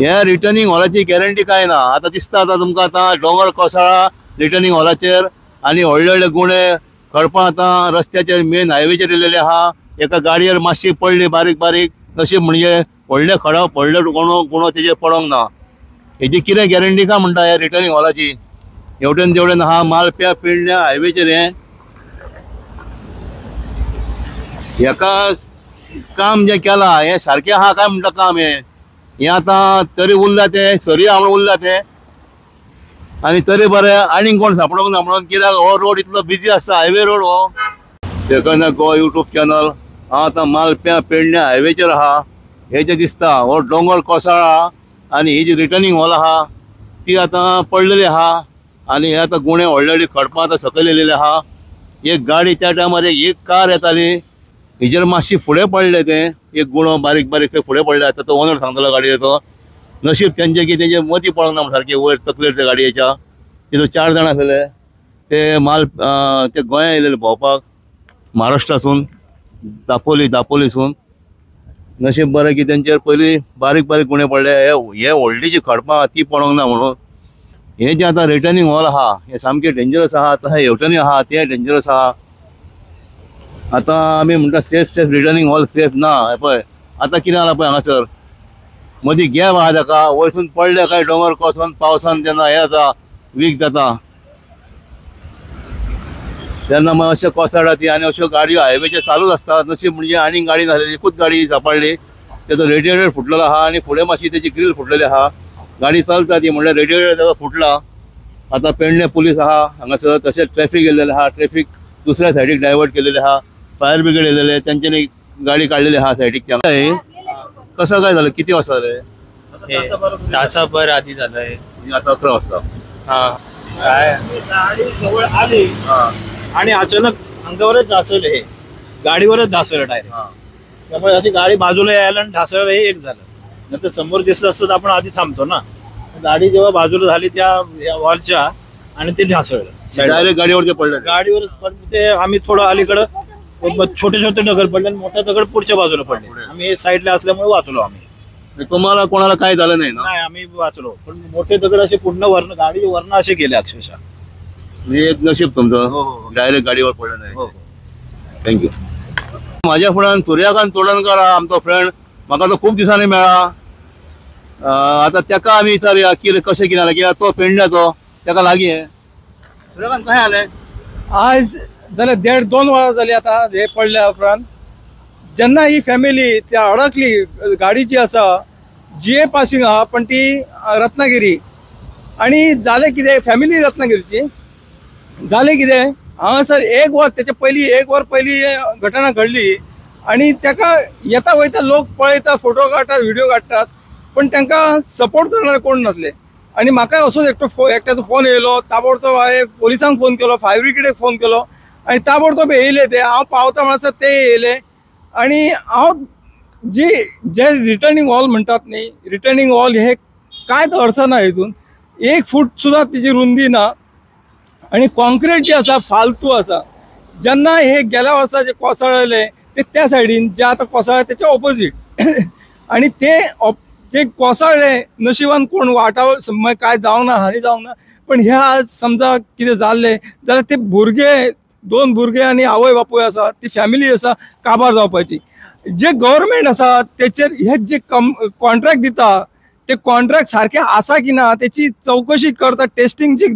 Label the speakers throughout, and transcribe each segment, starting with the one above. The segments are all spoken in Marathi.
Speaker 1: हे रिटर्निंग हॉलाची गॅरंटी काय ना. आता दिसता आता तुमकां आता डोंगर कोसळ्ळा रिटर्निंग हॉलाचेर आणि व्हडले व्हडले गुणे खडपां आता रस्त्याचेर मेन हायवेचेर येयलेले आहा. एका गाडयेर मातशी पडली बारीक बारीक नशीब म्हणजे व्हडले खडप व्हडले गुणो तेजेर पडोंक ना. हेजी कितें गॅरंटी काय म्हणटा ह्या रिटर्निंग हॉलाची. हेवटेन तेवटेन आहा मालप्या पिळण्या हायवेचेर हेका काम जे केलां हे सारकें आहा काय म्हणटा काम हे आता तरी उरला ते सरी म्हणून उरला ते आणि तरी बरें आनीक कोण सापडोंक ना म्हणून. कित्याक हो रोड इतलो बिजी आसा हायवे रोड हो. सेकंड गो यूट्यूब चॅनल हांव आतां मालप्या पेडण्या हायवेचेर आहा. हे जे दिसता हो डोंगर कोसळ्ळा आणि ही जी रिटर्निंग हॉल आहा ती आतां पडलेली आहा आणि हे आतां गुणे व्हडले व्हडली खडपां आतां सकयल येयलेली आहा. एक गाडी त्या टायमार एक कार येताली हेजेर मातशी फुडें पडले ते एक गुणो बारीक बारीक फुडें पडले. आता तो ओनर सांगतालो गाडयेचो नशीब तेंचे की तेजे मदी पडोंक ना सारके वयर तकलेर त्या गाडयेच्या. तितून 4 जाण आसलेले ते ते गोंया येयलेले भोंवपाक महाराष्ट्रासून दापोलीसून. नशीब बरें की तेंचेर पयलीं बारीक बारीक गुणे पडले. हे व्हडली जी खडपां ती पडोंक ना म्हणून. हे जे आतां रिटर्निंग हॉल आहा हे सामकें डेंजरस आहा. आतां हे हेवटेनूय आहा ते डेंजरस आहा. आता आमी म्हणटा सेफ रिटर्निंग हॉल सेफ ना. हे पळय आतां कितें जालां पळय हांगासर मदीं गॅप आहा ताका वयरसून पडले काय डोंगर कोसळून पावसान जेन्ना हे जाता वीक जाता तेन्ना मग अशें कोसळटा ती आनी अश्यो गाडयो हायवेचेर चालूच आसता. नशीब म्हणजे आनीक गाडी नासलेली एकूच गाडी सांपडली. तेजो रेडिएटर फुटलेलो आहा आनी फुडें मातशी तेजी ग्रील फुटलेली आहा. गाडी चलता ती म्हणल्यार रेडिएटर तेजो फुटला. आतां पेडणे पुलीस आहा हांगासर तशेंच ट्रॅफिक येयलेलें आहा. ट्रॅफिक दुसऱ्या सायडीक डायवर्ट केलेले आहा. फायर ब्रिगेड येयलेले तेंच्यांनी गाडी काडलेली आहा सायडीक. कसं काय झालं किती वाजता जालें.
Speaker 2: तासाभर आधी झालंय.
Speaker 1: आता 11 वाजता.
Speaker 2: हा काय
Speaker 3: गाडी जवळ आली आणि अचानक अंगावरच ढासळलं. हे गाडीवरच ढासळलं डायरेक्ट. त्यामुळे अशी गाडी बाजूला यायला आणि ढासळलं हे एक झालं. नंतर समोर दिसलं असतं तर आपण आधी थांबतो ना. गाडी जेव्हा बाजूला झाली त्या वॉलच्या आणि ते ढासळलं
Speaker 1: डायरेक्ट गाडीवरती पडलं.
Speaker 3: गाडीवरच पण ते आम्ही थोडं अलीकडं छोटे छोटे दगड पडले आणि मोठा दगड पुढच्या बाजूला पडले. आम्ही साईडला असल्यामुळे वाचलो. आम्ही
Speaker 1: तुम्हाला कोणाला काय झालं नाही ना.
Speaker 3: नाही आम्ही वाचलो पण मोठे दगड असे पूर्ण वर्ण गाडी वर्ण असे गेले अक्षरशः.
Speaker 1: एक नशीब तुमचं डायरेक्ट गाडीवर पडलं नाही. थँक्यू. माझ्या फुड्यान सूर्यकांत तोडणकर आमचो फ्रेंड म्हाका तो खूप दिसांनी मेळ्ळा. आता तेका आमी विचारया की कशें कितें जालें कित्याक तो पेडण्याचो तेका लागीं हे. सूर्यकांत काय जालें
Speaker 4: आज जाल्यार 1.5-2 वरां जालीं आतां हे पडल्या उपरांत. जेन्ना ही फॅमिली त्या अडकली गाडी जी आसा GA पासिंग आहा पण ती रत्नागिरी आणि जालें कितें फॅमिली रत्नागिरीची जालें कितें हांगासर 1 वर तेच्या पयलीं 1 वर पयलीं घटना घडली आणि ताका येता वयता लोक पळयता फोटो काडटात व्हिडिओ काडटात पण तांकां सपोर्ट करणारे कोण नासले. आणि म्हाका असोच एकट्याचो फोन येयलो. ताबडतोब हांवें पोलिसांक फोन केलो फायर ब्रिगेडीक फोन केलो आणि ताबडतोब येयले ते. हांव पावता म्हणसर ते येयले आणि हांव जे रिटर्निंग हॉल म्हणटात न्ही रिटर्निंग हॉल हे कांयच अर्थ ना. हितून 1 फूट सुद्धा तिची रुंदी ना आणि कॉन्क्रीट जे आसा फालतू आसा. जेन्ना हे गेल्या वर्सा जे कोसळ्ळेले ते त्या सायडीन जे आतां कोसळ्ळे तेच्या ऑपोजीट आणि ते कोसळ्ळे नशिबान कोण वाटाव काय जावंक ना हानी जावंक ना. पण हे आज समजा कितें जाल्लें जाल्यार ते भुरगे 2 भुरगे आणि आवय बापूय आसा ती फॅमिली आसा काबार जावपाची. जे गव्हर्मेंट आसा तेचेर हे जे कॉन्ट्रॅक्ट दिता ते कॉन्ट्रॅक्ट सारखे आसा की ना तेची चवकशी करता. टेस्टिंग जी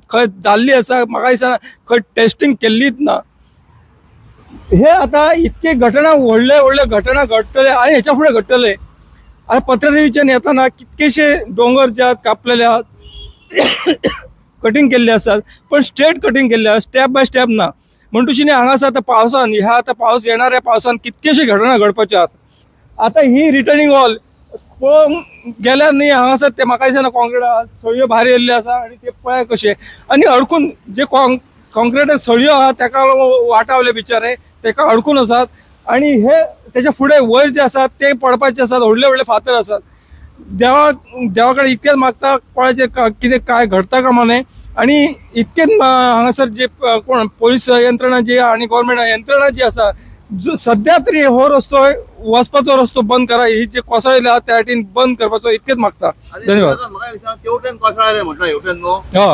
Speaker 4: खंय जाल्ली आसा म्हाका दिसना खंय टेस्टिंग केल्लीच ना. हे आता इतके घटना व्हडले घटना घडटले आणि ह्याच्या फुडें घडटले. आता पत्रदेवीच्यान येताना कितकेशे डोंगर जे आहात कापलेले आहात कटिंग केल्ले आसतात पण स्ट्रेट कटिंग केल्ले आसा स्टेप बाय स्टेप ना. म्हणटुशी हांगासर आतां पावसान ह्या आतां पावस येणाऱ्या पावसान कितकेशे घटना घडपाच्यो आसात. आता ही रिटर्निंग हॉल पळोवंक गेल्यार न्ही हांगासर ते म्हाका दिसना कॉन्क्रीट सळयो भायर येयल्ल्यो आसा आणि ते पळय कशे आनी अडकून जे कॉन्क्रीट सळयो आहा ताका वाटावले बिचारे ताका अडकून आसात आणि हे त्याच्या फुडें वयर जे आसात ते पडपाचे आसात. व्हडले फातर आसात. देवा कडेन इतकेच मागता कोणाचेर कितें काय घडता कामा नये आणि इतकेच हांगासर जे कोण पोलीस यंत्रणा जी आणि गव्हर्मेंट यंत्रणा जी आसा सध्या तरी हो रस्तो वचपाचो रस्तो बंद करा, ही जे कोसळले आहा त्या वाटेन बंद करपाचो इतकेच मागता. धन्यवाद.
Speaker 1: तेवटेन कोसळ्ळे म्हटलं हेवटेन न्हू
Speaker 4: हा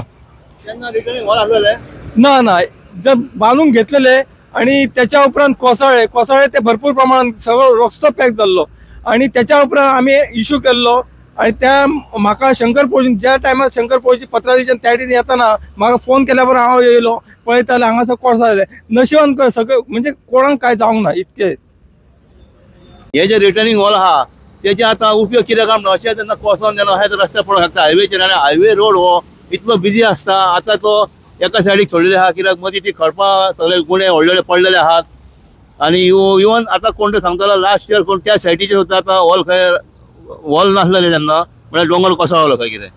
Speaker 1: तेन्ना रिटर्निंग हॉल आसलेले
Speaker 4: ना जर बांधून घेतलेले आणि त्याच्या उपरांत कोसळ्ळे ते भरपूर प्रमाणात सगळो रस्तो पॅक जाल्लो आणि त्याच्या उपरांत आम्ही इश्यू केल्लो आणि त्या म्हाका शंकर पोळी ज्या टायमार शंकर पोळीची पत्रादिच्यान त्या वाटेन येताना म्हाका फोन केल्या बरोबर हांव येयलो पळयताले हांगासर कोसळले. नशिबान सगळं म्हणजे कोणाक काय जावंक ना इतके.
Speaker 1: हे जे रिटर्निंग हॉल आहा तेचे आता उपयोग कित्याक म्हणटा अशें तेन्ना कोसोन जेन्ना हेच रस्ते पळोवंक शकता हायवेचेर आनी हायवे रोड हो इतलो बिजी आसता. आता तो एका सायडीक सोडलेले आहा कित्याक मदीं ती खडपां सगळे गुणे व्हडले पडलेले आहात आनी इवन आता कोण ते सांगतालो लास्ट इयर कोण त्या सायडीचेर सुद्दां आतां हॉल खंय हॉल नासलेले तेन्ना म्हळ्यार डोंगर कोसळलो खंय कितें.